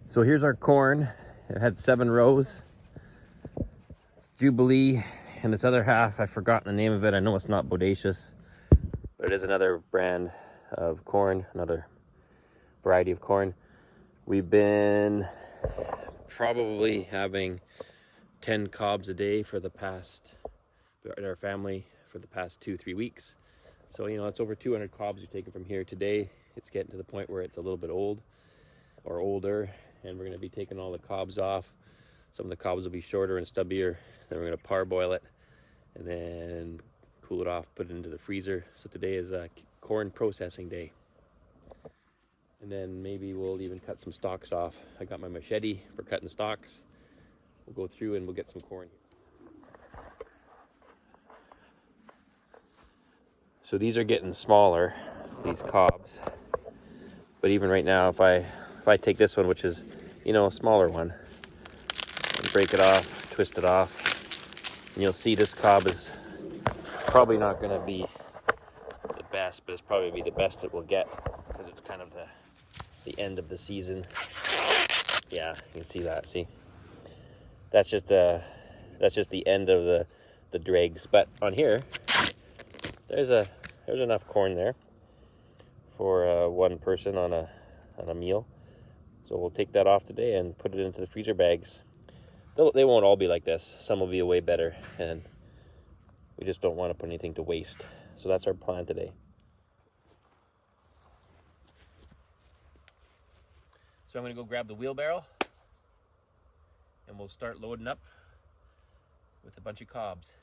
So here's our corn. It had 7 rows. It's Jubilee, and this other half, I've forgotten the name of it. I know it's not Bodacious, but it is another brand of corn, another variety of corn. We've been probably having 10 cobs a day for the past, in our family, for the past 2-3 weeks. So, you know, it's over 200 cobs we've taken from here. Today, it's getting to the point where it's a little bit old or older, and we're going to be taking all the cobs off. Some of the cobs will be shorter and stubbier. Then we're going to parboil it and then cool it off, put it into the freezer. So today is a corn processing day. And then maybe we'll even cut some stalks off. I got my machete for cutting stalks. We'll go through and we'll get some corn. So these are getting smaller, these cobs. But even right now, if I take this one, which is, you know, a smaller one, and break it off, twist it off, and you'll see this cob is probably not going to be the best, but it's probably be the best it will get because it's kind of the end of the season. Yeah, you can see that. See, that's just the end of the dregs. But on here, there's enough corn there for one person on a meal. So we'll take that off today and put it into the freezer bags. They won't all be like this. Some will be way better, and we just don't want to put anything to waste. So that's our plan today. So I'm going to go grab the wheelbarrow, and we'll start loading up with a bunch of cobs.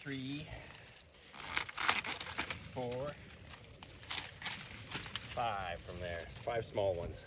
Three, 4, 5 from there. 5 small ones.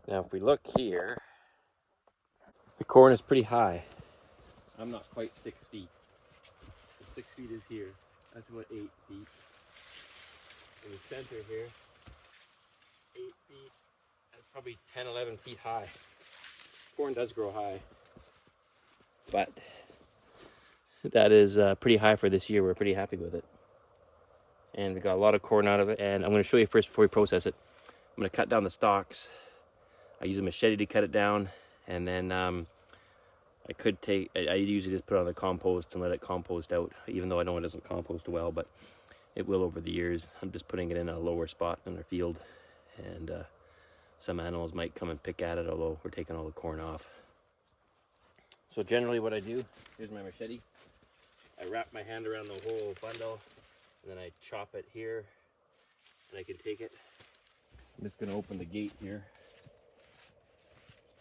Now if we look here, the corn is pretty high. I'm not quite 6 feet. So 6 feet is here. That's about 8 feet. In the center here, 8 feet. That's probably 10, 11 feet high. Corn does grow high. But that is pretty high for this year. We're pretty happy with it. And we got a lot of corn out of it. And I'm going to show you first before we process it. going to cut down the stalks. I use a machete to cut it down, and then I could take, I usually just put it on the compost and let it compost out, even though I know it doesn't compost well, but it will over the years. I'm just putting it in a lower spot in our field, and some animals might come and pick at it, although we're taking all the corn off. So generally what I do, here's my machete. I wrap my hand around the whole bundle, and then I chop it here, and I can take it. I'm just going to open the gate here,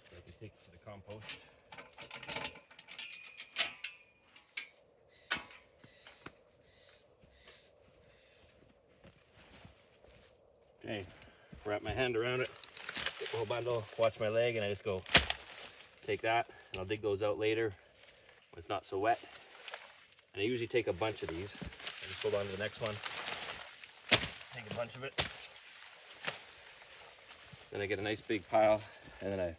so I can take it to the compost. Okay, wrap my hand around it, get the whole bundle, watch my leg, and I just go take that, and I'll dig those out later when it's not so wet. And I usually take a bunch of these. I just hold on to the next one, take a bunch of it. Then I get a nice big pile, and then I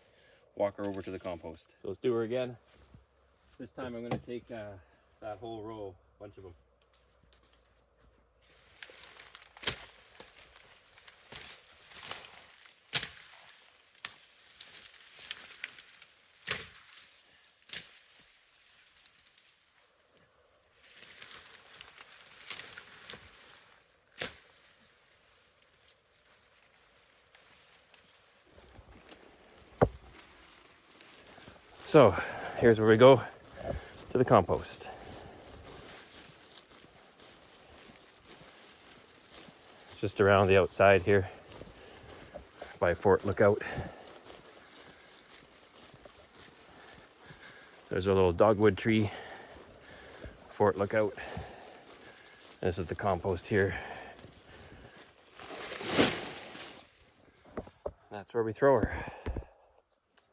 walk her over to the compost. So let's do her again. This time I'm going to take that whole row, a bunch of them. So here's where we go, to the compost. It's just around the outside here by Fort Lookout. There's a little dogwood tree, Fort Lookout. And this is the compost here. That's where we throw her.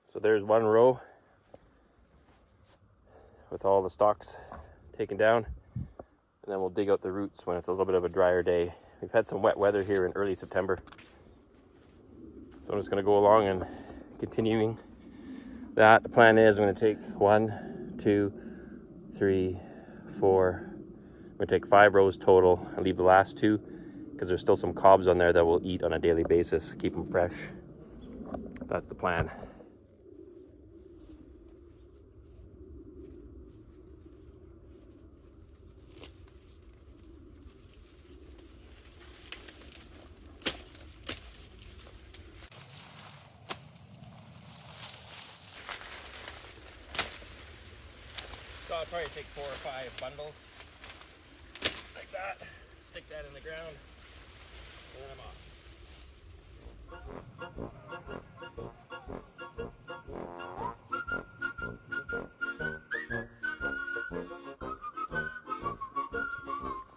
So there's one row with all the stalks taken down, and then we'll dig out the roots when it's a little bit of a drier day. We've had some wet weather here in early September, so I'm just going to go along and continuing that. The plan is I'm going to take 1, 2, 3, 4. I'm going to take 5 rows total and leave the last 2 because there's still some cobs on there that we'll eat on a daily basis, keep them fresh. That's the plan. So I'll probably take 4 or 5 bundles, like that, stick that in the ground, and then I'm off.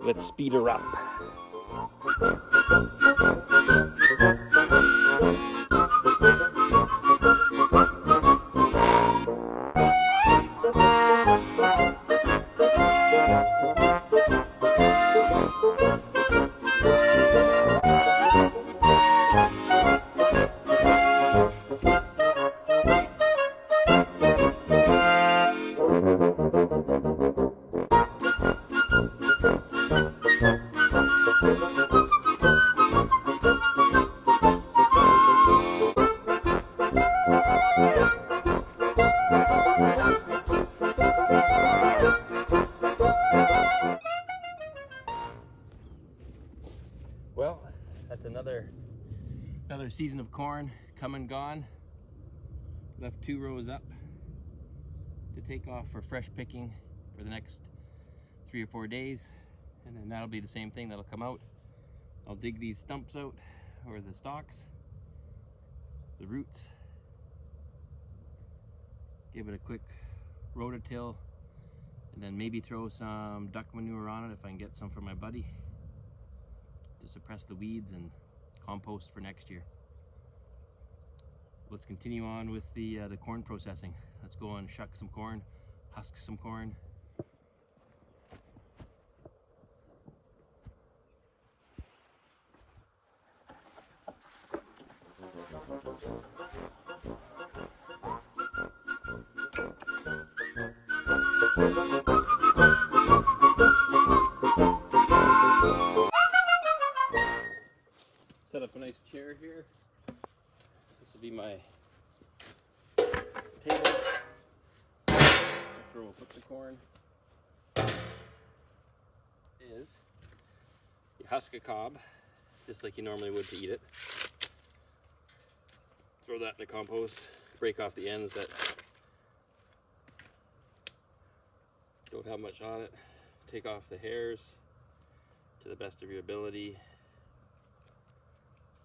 Let's speed her up. Well, that's another season of corn come and gone. Left 2 rows up to take off for fresh picking for the next 3 or 4 days, and then that'll be the same thing that'll come out. I'll dig these stumps out, or the stalks, the roots, give it a quick rototill, and then maybe throw some duck manure on it if I can get some from my buddy to suppress the weeds and compost for next year. Let's continue on with the corn processing. Let's go and shuck some corn, husk some corn. Set up a nice chair here. will be my table. That's where we'll put the corn. Is you husk a cob, just like you normally would to eat it. Throw that in the compost, break off the ends that don't have much on it. Take off the hairs to the best of your ability.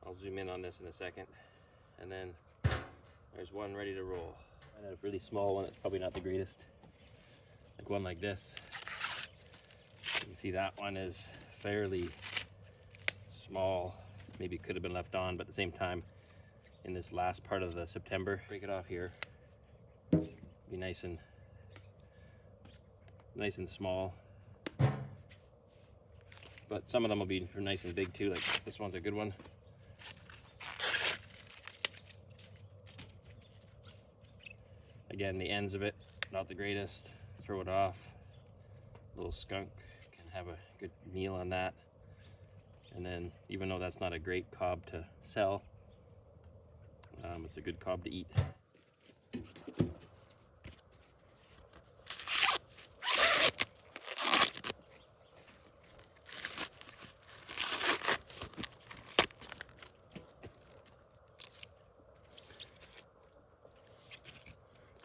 I'll zoom in on this in a second. And then there's one ready to roll. And a really small one, it's probably not the greatest. Like one like this. You can see that one is fairly small. Maybe it could have been left on, but at the same time, in this last part of the September, break it off here. Be nice and small. But some of them will be nice and big too, like this one's a good one. Again, the ends of it, not the greatest. Throw it off. Little skunk can have a good meal on that. And then, even though that's not a great cob to sell, it's a good cob to eat.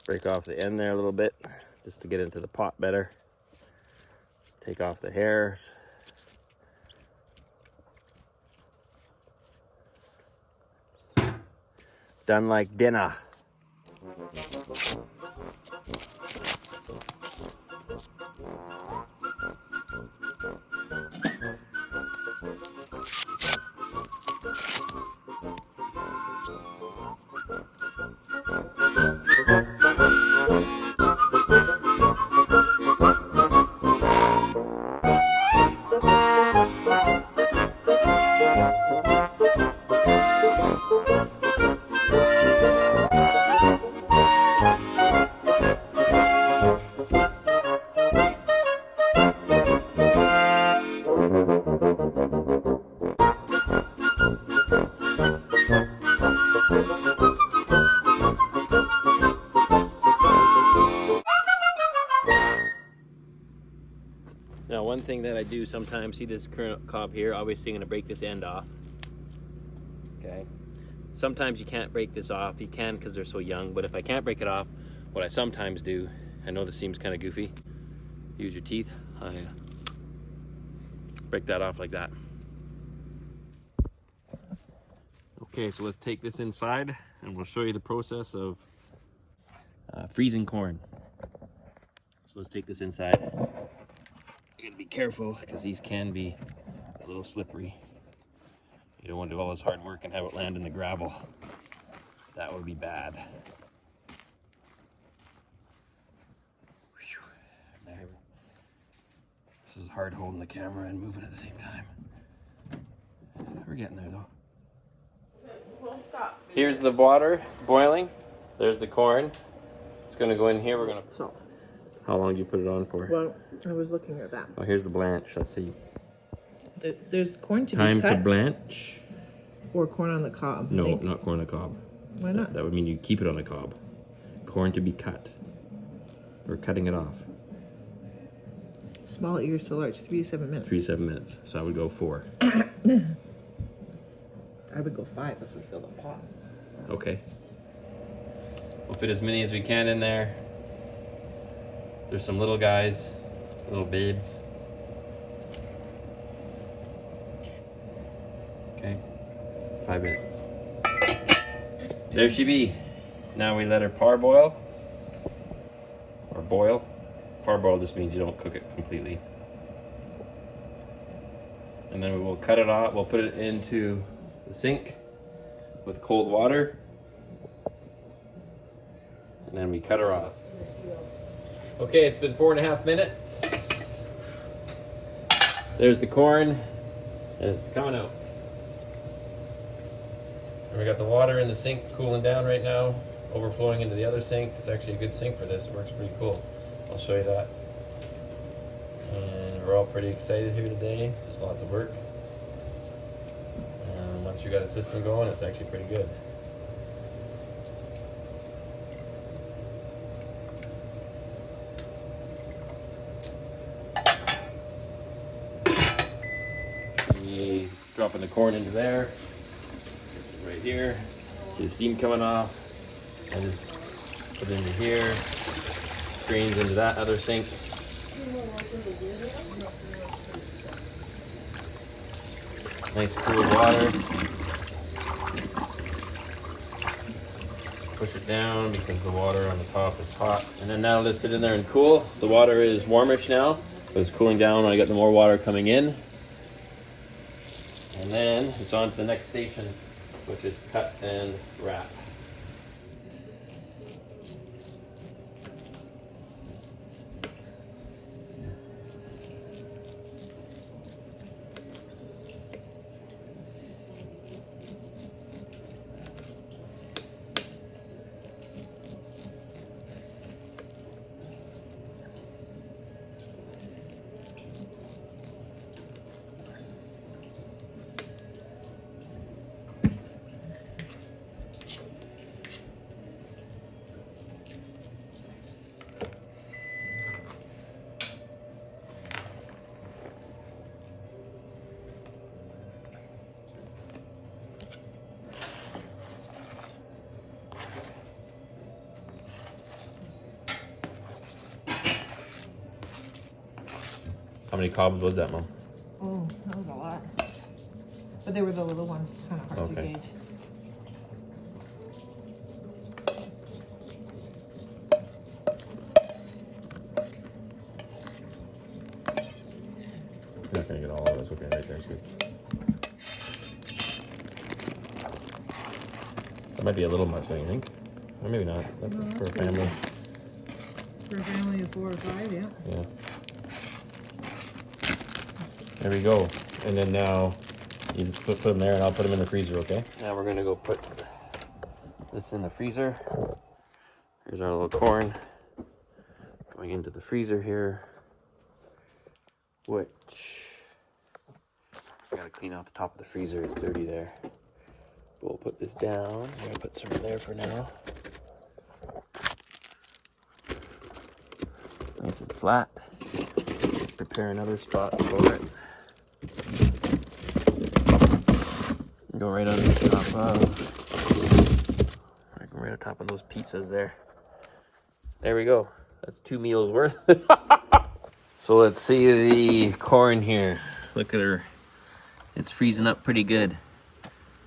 Break off the end there a little bit, just to get into the pot better. Take off the hairs. Done like dinner. Now, one thing that I do sometimes, see this current cob here, obviously I'm going to break this end off. Okay. Sometimes you can't break this off. You can because they're so young, but if I can't break it off, what I sometimes do, I know this seems kind of goofy, use your teeth, I break that off like that. Okay, so let's take this inside and we'll show you the process of freezing corn. So let's take this inside. You gotta be careful because these can be a little slippery. You don't want to do all this hard work and have it land in the gravel. That would be bad. Whew. There. This is hard holding the camera and moving at the same time. We're getting there though. Won't stop. Here's the water, it's boiling. There's the corn. It's gonna go in here. We're gonna. Salt. How long do you put it on for? Well, I was looking at that. Oh, here's the blanch. Let's see. There's corn to Time be cut. to blanch. Or corn on the cob. No, not corn on the cob. Why not? That would mean you keep it on the cob. Corn to be cut. We're cutting it off. Small ears to large, 3 to 7 minutes. 3 to 7 minutes. So I would go 4. I would go 5 if we fill the pot. Okay. We'll fit as many as we can in there. There's some little guys, little babes. Okay, 5 minutes. There she be. Now we let her parboil, or boil. Parboil just means you don't cook it completely. And then we will cut it off. We'll put it into the sink with cold water. And then we cut her off. Okay, it's been 4.5 minutes. There's the corn, and it's coming out. And we got the water in the sink cooling down right now, overflowing into the other sink. It's actually a good sink for this. It works pretty cool. I'll show you that. And we're all pretty excited here today. Just lots of work. And once you got a system going, it's actually pretty good. dropping the corn into there. Right here. See the steam coming off. I just put it into here. Drains into that other sink. Nice cool water. Push it down because the water on the top is hot. And then now just sit in there and cool. The water is warmish now, but it's cooling down when I get the more water coming in. And then it's on to the next station, which is cut and wrap. How many cobs was that, Mom? Oh, that was a lot. But they were the little ones. It's kind of hard to Okay. gauge. You're not gonna get all of this. Okay, right there. Good. That might be a little much, don't you think? Or maybe not. That's No, for a that's good. family. For a family of 4 or 5, yeah. Yeah. There we go. And then now you just put them there and I'll put them in the freezer, okay? Now we're gonna go put this in the freezer. Here's our little corn going into the freezer here, which I gotta clean out the top of the freezer. It's dirty there. We'll put this down. I'm gonna put some in there for now. Nice and flat. Prepare another spot for it. Go right on top of, right on top of those pizzas there. There we go. That's 2 meals worth. So let's see the corn here. Look at her. It's freezing up pretty good.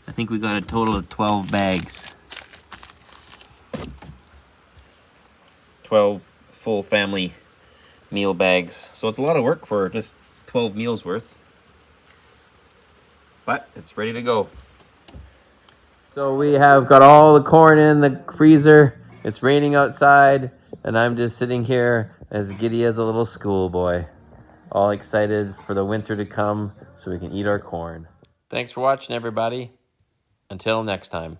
I think we got a total of 12 bags. 12 full family meal bags. So it's a lot of work for just 12 meals worth. But it's ready to go. So we have got all the corn in the freezer. It's raining outside, and I'm just sitting here as giddy as a little schoolboy, all excited for the winter to come so we can eat our corn. Thanks for watching, everybody. Until next time.